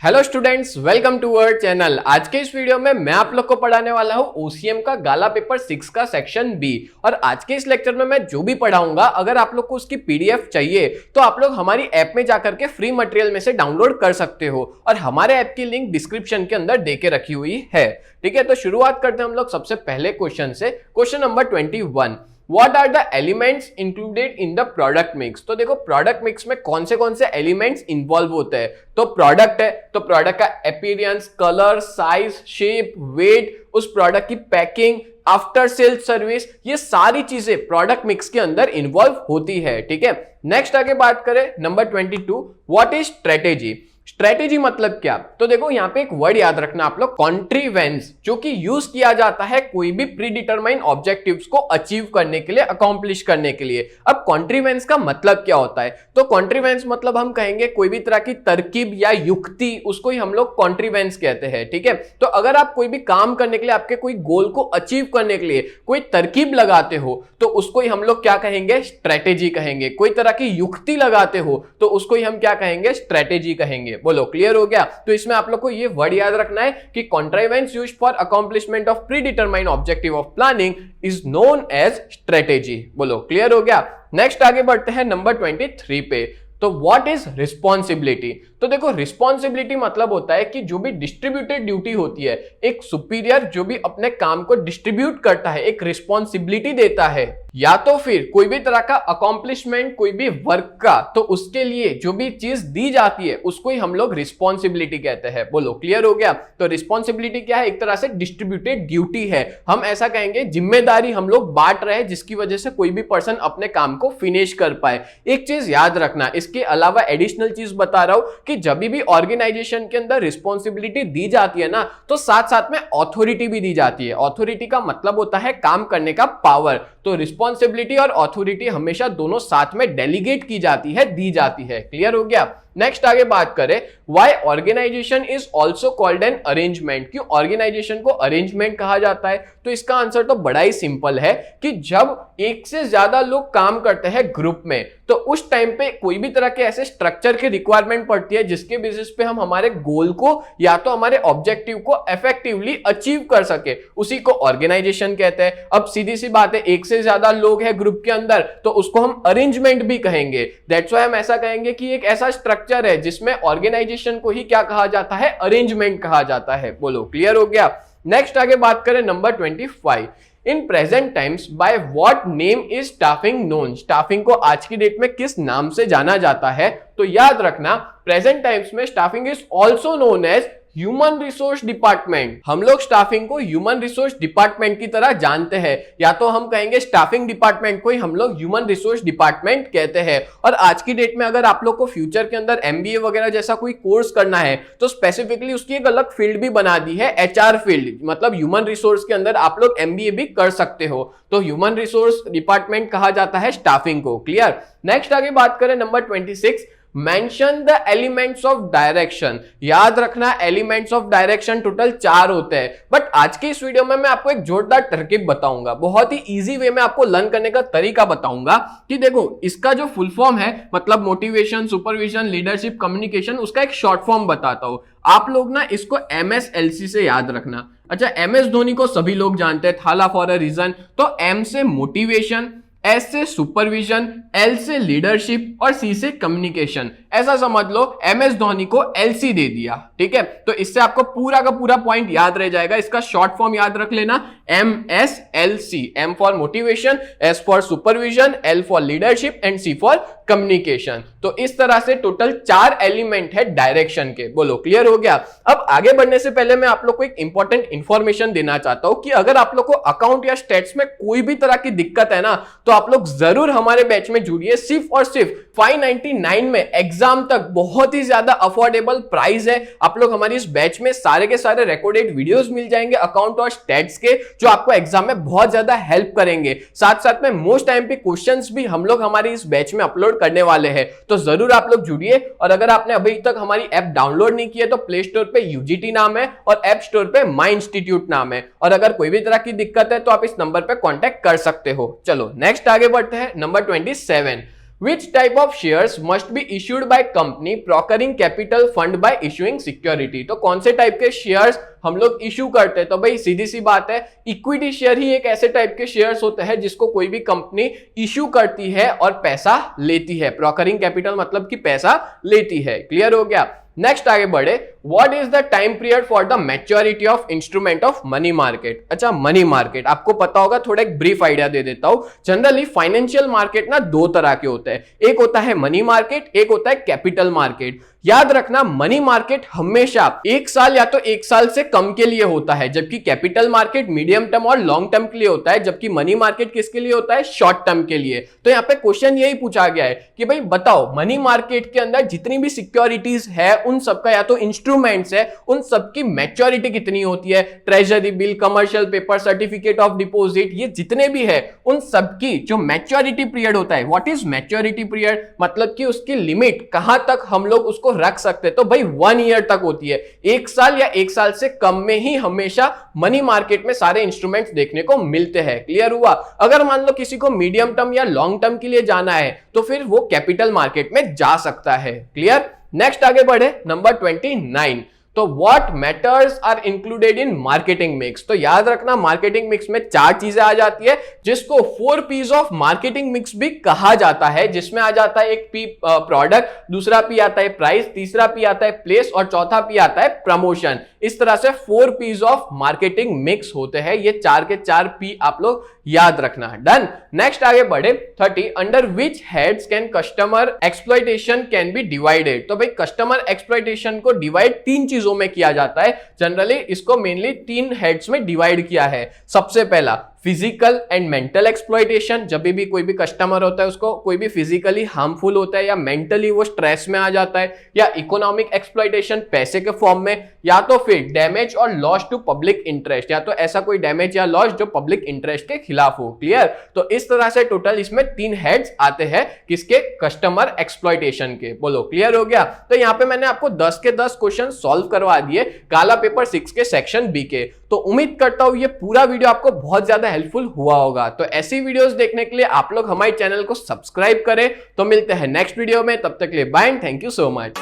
Hello students, welcome to our channel. आज के इस वीडियो में मैं आप लोग को पढ़ाने वाला हूं ओसीएम का गाला पेपर 6 का सेक्शन बी। और आज के इस लेक्चर में मैं जो भी पढ़ाऊंगा, अगर आप लोग को उसकी पीडीएफ चाहिए तो आप लोग हमारी ऐप में जाकर के फ्री मटेरियल में से डाउनलोड कर सकते हो और हमारे ऐप की लिंक डिस्क्रिप्शन के अंदर देके रखी हुई है। ठीक है, तो शुरुआत करते हैं हम लोग सबसे पहले क्वेश्चन से। Question number 21, What are the elements included in the product mix? तो देखो प्रोडक्ट मिक्स में कौन से एलिमेंट्स इंवॉल्व होते हैं। तो प्रोडक्ट है तो प्रोडक्ट का appearance, colour, size, shape, weight, उस प्रोडक्ट की पैकिंग, आफ्टर सेल सर्विस, ये सारी चीजें प्रोडक्ट मिक्स के अंदर इन्वॉल्व होती है। ठीक है, नेक्स्ट आगे बात करें number 22, what is strategy. Strategy मतलब क्या? तो देखो यहां पे एक वर्ड याद रखना आप लोग, कॉन्ट्रीवेंस, जो कि यूज किया जाता है कोई भी प्री डिटरमाइन ऑब्जेक्टिव्स को अचीव करने के लिए, अकॉम्प्लिश करने के लिए। अब कॉन्ट्रीवेंस का मतलब क्या होता है? तो कॉन्ट्रीवेंस मतलब हम कहेंगे कोई भी तरह की तरकीब या युक्ति, उसको ही हम लोग कॉन्ट्रीवेंस कहते हैं। ठीक है, तो अगर आप कोई भी काम करने के लिए, आपके कोई गोल को अचीव करने के लिए कोई तरकीब लगाते हो तो उसको ही हम लोग क्या कहेंगे? स्ट्रेटेजी कहेंगे। कोई तरह की युक्ति लगाते हो तो उसको ही हम क्या कहेंगे? स्ट्रेटेजी कहेंगे। बोलो, क्लियर हो गया? तो इसमें आप लोग को ये वर्ड याद रखना है कि contrivance used for accomplishment of predetermined objective of planning is known as strategy. बोलो, क्लियर हो गया? नेक्स्ट आगे बढ़ते हैं नंबर 23 पे। तो व्हाट इज रिस्पॉन्सिबिलिटी। तो देखो रिस्पॉन्सिबिलिटी मतलब होता है कि जो भी डिस्ट्रीब्यूटेड ड्यूटी होती है, एक सुपीरियर जो भी अपने काम को डिस्ट्रीब्यूट करता है, एक रिस्पॉन्सिबिलिटी देता है, या तो फिर कोई भी तरह का अकॉम्प्लिशमेंट, कोई भी वर्क का, तो उसके लिए जो भी चीज दी जाती है उसको ही हम लोग रिस्पॉन्सिबिलिटी कहते हैं। बोलो, क्लियर हो गया? तो रिस्पॉन्सिबिलिटी क्या है? एक तरह से डिस्ट्रीब्यूटेड ड्यूटी है। हम ऐसा कहेंगे जिम्मेदारी हम लोग बांट रहे हैं जिसकी वजह से कोई भी पर्सन अपने काम को फिनिश कर पाए। एक चीज याद रखना, इसके अलावा एडिशनल चीज बता रहा हूं कि जब भी ऑर्गेनाइजेशन के अंदर रिस्पॉन्सिबिलिटी दी जाती है ना, तो साथ साथ में ऑथोरिटी भी दी जाती है। ऑथोरिटी का मतलब होता है काम करने का पावर। तो रिस्पॉन्सिबिलिटी और ऑथोरिटी हमेशा दोनों साथ में डेलीगेट की जाती है, दी जाती है। क्लियर हो गया? नेक्स्ट आगे बात करें, why organisation is also called an arrangement. क्यों ऑर्गेनाइजेशन को अरेंजमेंट कहा जाता है? तो इसका आंसर तो बड़ा ही सिंपल है कि जब एक से ज्यादा लोग काम करते हैं ग्रुप में, तो उस टाइम पे कोई भी तरह के ऐसे स्ट्रक्चर की रिक्वायरमेंट पड़ती है जिसके बेसिस पे हम हमारे गोल को या तो हमारे ऑब्जेक्टिव को इफेक्टिवली अचीव कर सके, उसी को ऑर्गेनाइजेशन कहते हैं। अब सीधी सी बात है, एक से ज्यादा लोग हैं ग्रुप के अंदर तो उसको हम अरेंजमेंट भी कहेंगे। दैट्स व्हाई हम ऐसा कहेंगे कि एक ऐसा स्ट्रक्चर है जिसमें ऑर्गेनाइजेशन को ही क्या कहा जाता है? अरेंजमेंट कहा जाता है। बोलो, क्लियर हो गया? नेक्स्ट आगे बात करें number 25, in present times by what name is staffing known. Staffing को आज की डेट में किस नाम से जाना जाता है? तो याद रखना, प्रेजेंट टाइम्स में staffing is also known as human resource department. हम लोग स्टाफिंग को ह्यूमन रिसोर्स डिपार्टमेंट की तरह जानते हैं, या तो हम कहेंगे स्टाफिंग डिपार्टमेंट को ही हम लोग ह्यूमन रिसोर्स डिपार्टमेंट कहते हैं। और आज की डेट में अगर आप लोग को फ्यूचर के अंदर एमबीए वगैरह जैसा कोई कोर्स करना है तो स्पेसिफिकली उसकी एक अलग फील्ड भी बना दी है, एचआर फील्ड। मतलब ह्यूमन रिसोर्स के अंदर आप लोग एमबीए भी कर सकते हो। तो ह्यूमन रिसोर्स डिपार्टमेंट कहा जाता है स्टाफिंग को। क्लियर? नेक्स्ट आगे बात करें number 26, mention the elements of direction. याद रखना, एलिमेंट्स ऑफ डायरेक्शन टोटल 4 होते हैं, बट आज की इस वीडियो में मैं आपको एक जोरदार तरकीब बताऊंगा, बहुत ही इजी वे में आपको लर्न करने का तरीका बताऊंगा कि देखो इसका जो फुल फॉर्म है, मतलब मोटिवेशन, सुपरविजन, लीडरशिप, कम्युनिकेशन, उसका एक शॉर्ट फॉर्म बताता हूं। आप लोग ना इसको MSLC से याद रखना। अच्छा, MS धोनी को सभी लोग जानते हैं, थाला फॉर अ रीजन। तो M से मोटिवेशन, S से सुपरविजन, L से लीडरशिप और C से कम्युनिकेशन। ऐसा समझ लो MS धोनी को LC दे दिया। ठीक है, तो इससे आपको पूरा का पूरा पॉइंट याद रह जाएगा। इसका शॉर्ट फॉर्म याद रख लेना, MSLC। M for motivation, S for supervision, L for leadership and C for communication. तो इस तरह से टोटल 4 एलिमेंट है डायरेक्शन के। बोलो, क्लियर हो गया? अब आगे बढ़ने से पहले मैं आप लोग को एक इंपॉर्टेंट इंफॉर्मेशन देना चाहता हूं कि अगर आप लोग को अकाउंट या स्टेट्स में कोई भी तरह की दिक्कत है ना, तो आप लोग जरूर हमारे बैच में जुड़िए। सिर्फ और सिर्फ 599 में एग्जाम तक बहुत ही ज्यादा अफोर्डेबल प्राइस है। आप लोग हमारी इस बैच में सारे के सारे रिकॉर्डेड वीडियोस मिल जाएंगे अकाउंट और स्टैट्स के, जो आपको एग्जाम में बहुत ज्यादा हेल्प करेंगे। साथ साथ में मोस्ट टाइम पे क्वेश्चंस भी हम लोग हमारी इस बैच में अपलोड करने वाले हैं, तो जरूर आप लोग जुड़िए। और अगर आपने अभी तक हमारी ऐप डाउनलोड नहीं की है तो प्ले स्टोर पे UGT नाम है और ऐप स्टोर पे माई इंस्टीट्यूट नाम है। और अगर कोई भी तरह की दिक्कत है तो आप इस नंबर पे कांटेक्ट कर सकते हो। चलो नेक्स्ट आगे बढ़ते हैं, number 27, Which type of shares must be issued by company procuring capital fund by issuing security? तो कौन से टाइप के शेयर्स हम लोग इश्यू करते हैं? तो भाई सीधी सी बात है, इक्विटी शेयर ही एक ऐसे टाइप के शेयर्स होते हैं जिसको कोई भी कंपनी इश्यू करती है और पैसा लेती है। प्रोकरिंग कैपिटल मतलब कि पैसा लेती है। क्लियर हो गया? नेक्स्ट आगे बढ़े, what is the time period for the maturity of instrument of money market? अच्छा, मनी मार्केट आपको पता होगा, थोड़ा एक ब्रीफ आइडिया दे देता हूं। जनरली फाइनेंशियल मार्केट ना दो तरह के होते हैं, एक होता है मनी मार्केट, एक होता है कैपिटल मार्केट। याद रखना, मनी मार्केट हमेशा एक साल या तो एक साल से कम के लिए होता है, जबकि कैपिटल मार्केट मीडियम टर्म और लॉन्ग टर्म के लिए होता है, जबकि मनी मार्केट किसके लिए होता है? शॉर्ट टर्म के लिए। तो यहाँ पे क्वेश्चन यही पूछा गया है कि भाई बताओ, मनी मार्केट के अंदर जितनी भी सिक्योरिटीज है उन सबका या तो इंस्ट्रूमेंट्स है, उन सबकी मैच्योरिटी कितनी होती है? Treasury bill, commercial paper, certificate of deposit, ये जितने भी है उन सबकी जो मैच्योरिटी पीरियड होता है, व्हाट इज मैच्योरिटी पीरियड? मतलब कि उसकी लिमिट कहां तक हम लोग उसको रख सकते हैं। तो भाई 1 ईयर तक होती है, एक साल या एक साल से कम में ही हमेशा मनी मार्केट में सारे इंस्ट्रूमेंट्स देखने को मिलते हैं। क्लियर हुआ? अगर मान लो किसी को मीडियम टर्म या लॉन्ग टर्म के लिए जाना है तो फिर वो कैपिटल मार्केट में जा सकता है। क्लियर? नेक्स्ट आगे बढ़े, नंबर 29। तो what matters are included in marketing mix? तो याद रखना, मार्केटिंग मिक्स में 4 चीजें आ जाती है जिसको 4 पीस ऑफ मार्केटिंग मिक्स भी कहा जाता है, जिसमें आ जाता है एक पी प्रोडक्ट, दूसरा पी आता है प्राइस, तीसरा पी आता है प्लेस और चौथा पी आता है प्रमोशन। इस तरह से 4 पीस ऑफ मार्केटिंग मिक्स होते हैं। ये 4 के 4 पी आप लोग याद रखना। डन? नेक्स्ट आगे बढ़े, 30। Under which heads can customer exploitation can be divided? तो भाई कस्टमर एक्सप्लॉयटेशन को डिवाइड 3 चीजों में किया जाता है। जनरली इसको मेनली 3 हेड्स में डिवाइड किया है। सबसे पहला फिजिकल एंड मेंटल एक्सप्लॉयटेशन, जब भी कोई भी कस्टमर होता है उसको कोई भी फिजिकली हार्मफुल होता है या मेंटली वो स्ट्रेस में आ जाता है, या इकोनॉमिक एक्सप्लॉयटेशन पैसे के फॉर्म में, या तो फिर डैमेज और लॉस टू पब्लिक इंटरेस्ट, या तो ऐसा कोई डैमेज या लॉस जो पब्लिक इंटरेस्ट के खिलाफ हो। क्लियर? तो इस तरह से टोटल इसमें 3 हेड्स आते हैं किसके? कस्टमर एक्सप्लॉयटेशन के। बोलो क्लियर हो गया? तो यहां पे मैंने आपको 10 के 10 क्वेश्चन सॉल्व करवा दिए काला पेपर 6 के सेक्शन बी के। तो उम्मीद करता हूं ये पूरा वीडियो आपको बहुत ज्यादा हेल्पफुल हुआ होगा। तो ऐसी वीडियोस देखने के लिए आप लोग हमारे चैनल को सब्सक्राइब करें। तो मिलते हैं नेक्स्ट वीडियो में, तब तक के लिए bye and thank you so much.